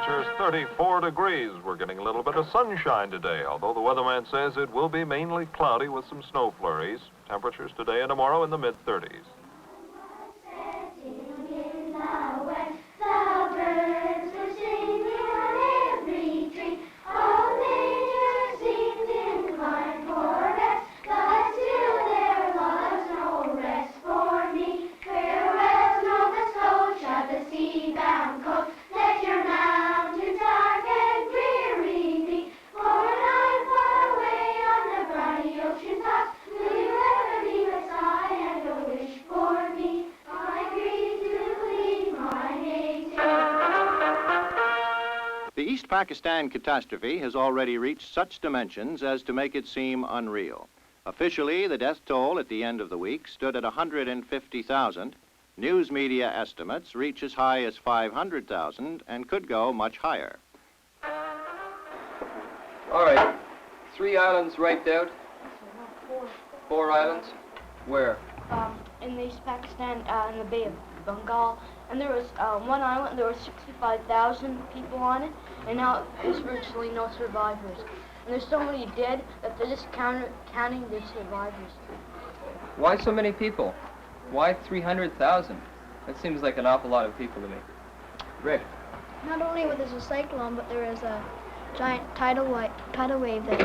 Temperature is 34 degrees. We're getting a little bit of sunshine today, although the weatherman says it will be mainly cloudy with some snow flurries. Temperatures today and tomorrow in the mid-30s. The East Pakistan catastrophe has already reached such dimensions as to make it seem unreal. Officially, the death toll at the end of the week stood at 150,000. News media estimates reach as high as 500,000 and could go much higher. All right, 3 islands wiped out. 4 islands? Where? In the East Pakistan, in the Bay of Bengal. And there was one island, there were 65,000 people on it, and now there's virtually no survivors. And there's so many dead that they're just counting the survivors. Why so many people? Why 300,000? That seems like an awful lot of people to me. Rick? Not only was there a cyclone, but there was a giant tidal wave that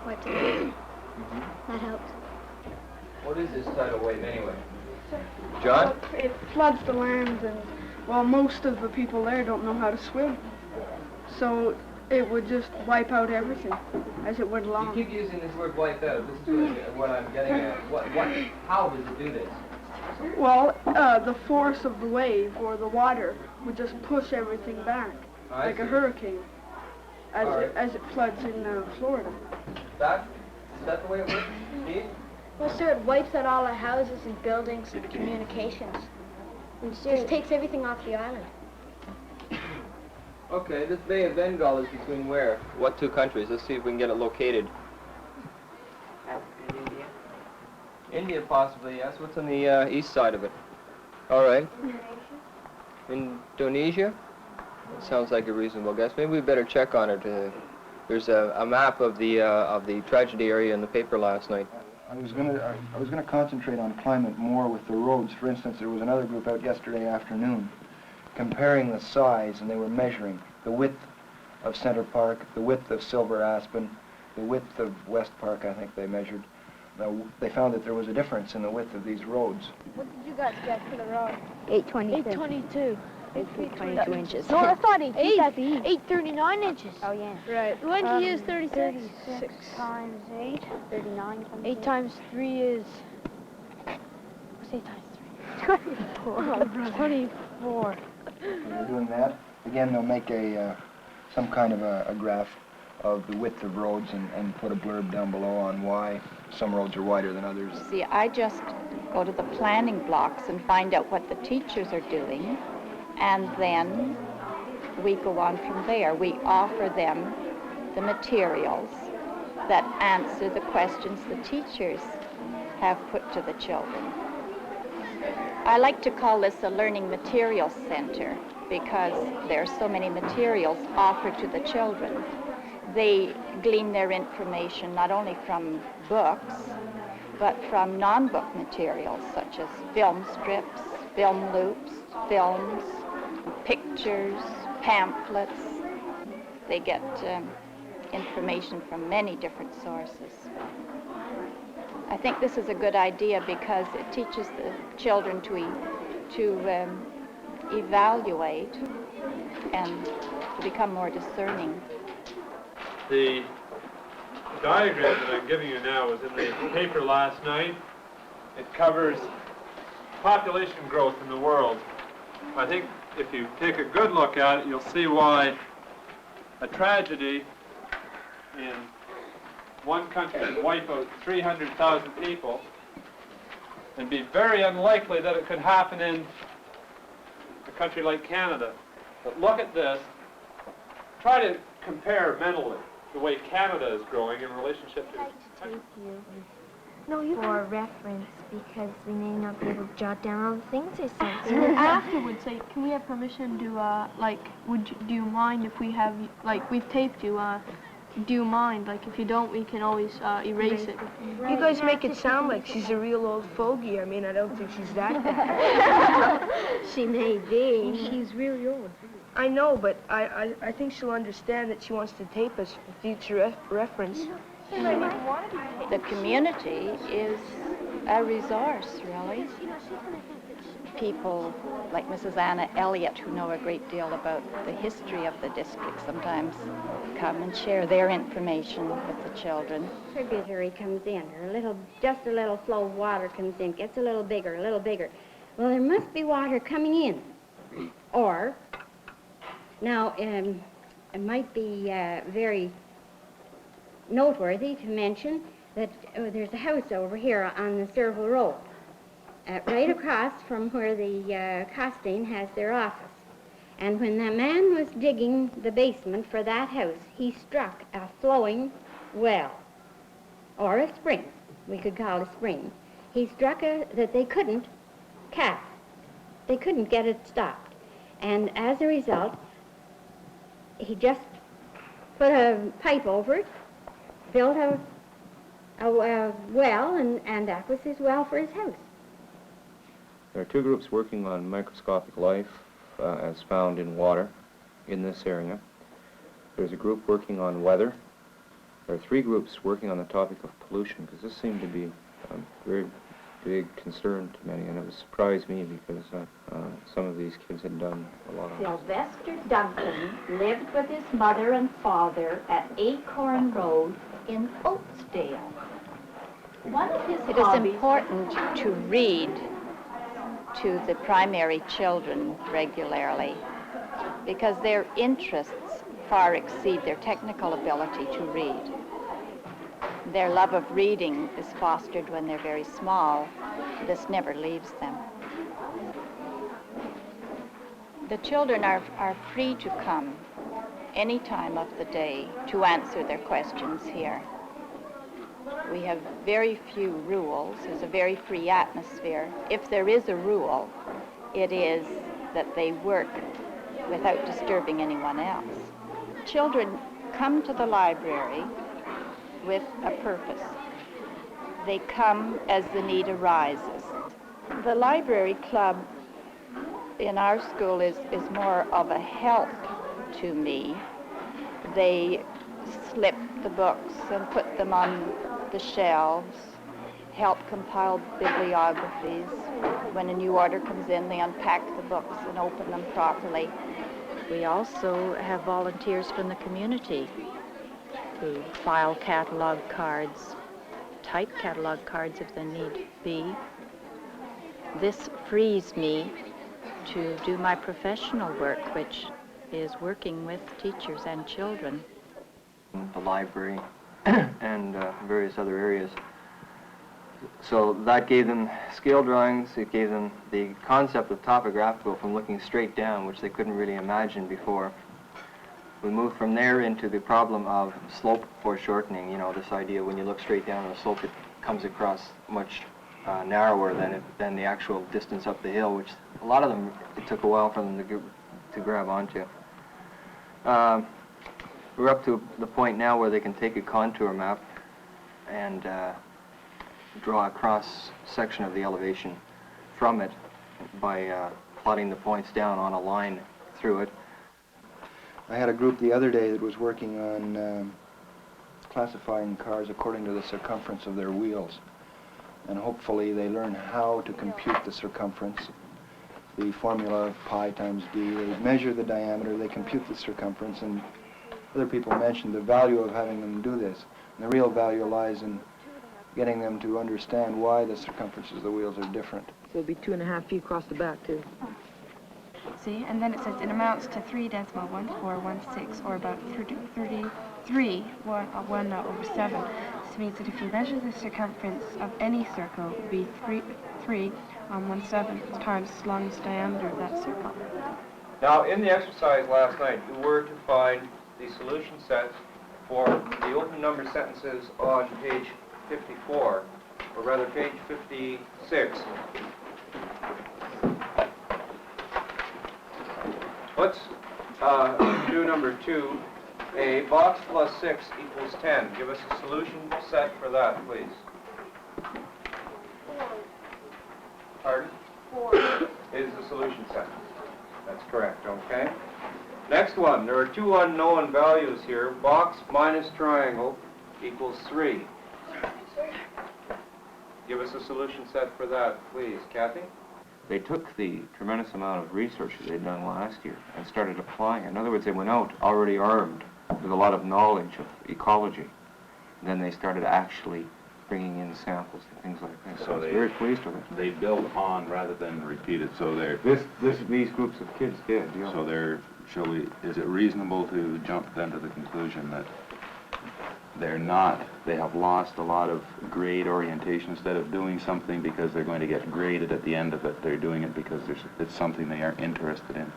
wiped it out. That helped. What is this tidal wave anyway? John? It floods the land, and well, most of the people there don't know how to swim. So it would just wipe out everything as it went along. You keep using this word wipe out. This is what I'm getting at. How does it do this? Well, the force of the wave or the water would just push everything back, like a hurricane, as it floods in Florida. Is that the way it works? Steve? Well, sir, it wipes out all the houses and buildings and communications. It just takes everything off the island. Okay, this Bay of Bengal is between where? What 2 countries? Let's see if we can get it located. India. India, possibly, yes. What's on the east side of it? All right. Indonesia? That sounds like a reasonable guess. Maybe we better check on it. There's a map of the tragedy area in the paper last night. I was gonna concentrate on climate more with the roads. For instance, there was another group out yesterday afternoon comparing the size, and they were measuring the width of Center Park, the width of Silver Aspen, the width of West Park, I think they measured. They found that there was a difference in the width of these roads. What did you guys get for the road? 822. 822. 822 inches. No, I thought 839 inches. Oh, yeah. Right. When did you use 36? 36 times 8, 39. 8 times 3 is... What's 8 times 3? 24. 24. When they're doing that, again, they'll make some kind of a graph of the width of roads and put a blurb down below on why some roads are wider than others. See, I just go to the planning blocks and find out what the teachers are doing, and then we go on from there. We offer them the materials that answer the questions the teachers have put to the children. I like to call this a learning materials center because there are so many materials offered to the children. They glean their information not only from books, but from non-book materials such as film strips, film loops, films, pictures, pamphlets. They get information from many different sources. I think this is a good idea because it teaches the children to evaluate and to become more discerning. The diagram that I'm giving you now was in the paper last night. It covers population growth in the world. I think if you take a good look at it, you'll see why a tragedy in one country could wipe out 300,000 people and be very unlikely that it could happen in a country like Canada. But look at this. Try to compare mentally the way Canada is growing in relationship to... for reference, because we may not be able to jot down all the things they said. And then afterwards, like, can we have permission to, do you mind if we have, like, we've taped you, do you mind? Like, if you don't, we can always erase it. You guys make it sound like she's a real old fogey. I mean, I don't think she's that bad. She may be. She's really old. I know, but I think she'll understand that she wants to tape us for future reference. The community is a resource, really. People like Mrs. Anna Elliott, who know a great deal about the history of the district, sometimes come and share their information with the children. Tributary comes in, or just a little flow of water comes in, gets a little bigger, a little bigger. Well, there must be water coming in. Or, now, it might be very noteworthy to mention that there's a house over here on the Serval Road, right across from where the Costain has their office. And when the man was digging the basement for that house, he struck a flowing well, or a spring, we could call a spring. He struck that they couldn't cap. They couldn't get it stopped. And as a result, he just put a pipe over it, built a well, and that was his well for his house. There are two groups working on microscopic life as found in water in this area. There's a group working on weather. There are three groups working on the topic of pollution, because this seemed to be a very big concern to many, and it surprised me because some of these kids had done a lot of... Sylvester Duncan lived with his mother and father at Acorn Road in Oakesdale. One of his hobbies... It is important to read to the primary children regularly, because their interests far exceed their technical ability to read. Their love of reading is fostered when they're very small. This never leaves them. The children are free to come any time of the day to answer their questions here. We have very few rules. There's a very free atmosphere. If there is a rule, it is that they work without disturbing anyone else. Children come to the library with a purpose. They come as the need arises. The library club in our school is more of a help to me. They slip the books and put them on the shelves, help compile bibliographies. When a new order comes in, they unpack the books and open them properly. We also have volunteers from the community who file catalog cards, type catalog cards if they need be. This frees me to do my professional work, which is working with teachers and children. The library and various other areas. So that gave them scale drawings, it gave them the concept of topographical from looking straight down, which they couldn't really imagine before. We moved from there into the problem of slope foreshortening, you know, this idea when you look straight down on a slope, it comes across much narrower than the actual distance up the hill, which a lot of them, it took a while for them to grab onto. We're up to the point now where they can take a contour map and draw a cross section of the elevation from it by plotting the points down on a line through it. I had a group the other day that was working on classifying cars according to the circumference of their wheels. And hopefully they learn how to compute the circumference, the formula of pi times d. They measure the diameter, they compute the circumference, and other people mentioned the value of having them do this. And the real value lies in getting them to understand why the circumferences of the wheels are different. So it'll be 2.5 feet across the back, too. See, and then it says it amounts to 3.1416, or about 1 over 7. This means that if you measure the circumference of any circle, it would be 3.17 times the longest diameter of that circle. Now, in the exercise last night, you were to find the solution sets for the open number sentences on page 54 or rather page 56. Let's do number 2. A box plus 6 equals 10. Give us a solution set for that, please. 4. Pardon? 4. Is the solution set. That's correct, okay. Next one, there are 2 unknown values here. Box minus triangle equals 3. Give us a solution set for that, please. Kathy? They took the tremendous amount of research that they'd done last year and started applying it. In other words, they went out already armed with a lot of knowledge of ecology. And then they started actually bringing in samples and things like that. So I was very pleased with it. They build on rather than repeat it. So they're These groups of kids did. Yeah. so they're is it reasonable to jump then to the conclusion that they have lost a lot of grade orientation instead of doing something because they're going to get graded at the end of it? They're doing it because it's something they are interested in.